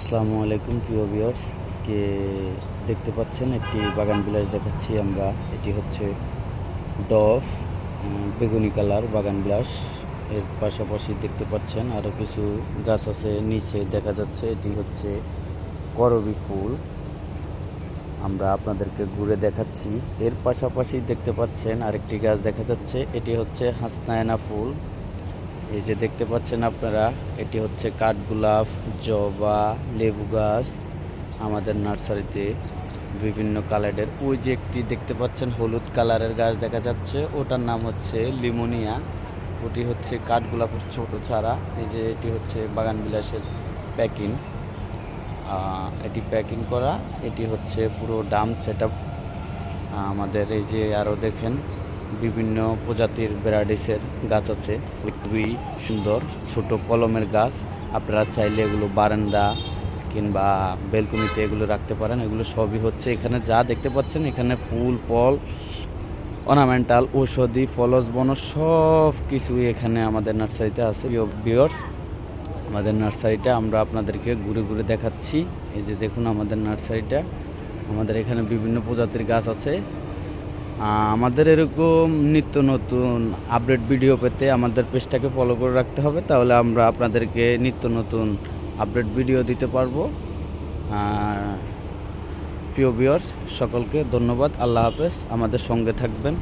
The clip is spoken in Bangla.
আসসালামু আলাইকুম প্রিয় ভিউয়ার্স। আজকে দেখতে পাচ্ছেন একটি বাগান বিলাস দেখাচ্ছি আমরা। এটি হচ্ছে ডভ বেগুনি কালার বাগান বিলাস। এর পাশাপাশি দেখতে পাচ্ছেন আরও কিছু গাছ আছে, নিচে দেখা যাচ্ছে এটি হচ্ছে করবী ফুল। আমরা আপনাদেরকে ঘুরে দেখাচ্ছি। এর পাশাপাশি দেখতে পাচ্ছেন আরেকটি গাছ দেখা যাচ্ছে, এটি হচ্ছে হাসনায়না ফুল। এই যে দেখতে পাচ্ছেন আপনারা, এটি হচ্ছে কাঠগোলাপ, জবা, লেবু গাছ আমাদের নার্সারিতে বিভিন্ন কালারের। ওই যে একটি দেখতে পাচ্ছেন হলুদ কালারের গাছ দেখা যাচ্ছে, ওটার নাম হচ্ছে লিমোনিয়া। ওটি হচ্ছে কাঠগোলাপের ছোট চারা। এই যে এটি হচ্ছে বাগান বিলাসের প্যাকিং, এটি প্যাকিং করা। এটি হচ্ছে পুরো ডাম সেট আপ আমাদের। এই যে আরও দেখেন বিভিন্ন প্রজাতির ভ্যারাইটিসের গাছ আছে, খুবই সুন্দর ছোট কলমের গাছ। আপনারা চাইলে এগুলো বারান্দা কিংবা বেলকনিতে এগুলো রাখতে পারেন। এগুলো সবই হচ্ছে এখানে যা দেখতে পাচ্ছেন, এখানে ফুল ফল অর্নামেন্টাল ঔষধি ফলজ বনজ সব কিছুই এখানে আমাদের নার্সারিতে আছে। ভিউয়ার্স, আমাদের নার্সারিটা আমরা আপনাদেরকে ঘুরে ঘুরে দেখাচ্ছি। এই যে দেখুন আমাদের নার্সারিটা, আমাদের এখানে বিভিন্ন প্রজাতির গাছ আছে। আমাদের এরকম নিত্য নতুন আপডেট ভিডিও পেতে আমাদের পেজটাকে ফলো করে রাখতে হবে, তাহলে আমরা আপনাদেরকে নিত্য নতুন আপডেট ভিডিও দিতে পারবো। প্রিয় ভিউয়ার্স, সকলকে ধন্যবাদ। আল্লাহ হাফেজ। আমাদের সঙ্গে থাকবেন।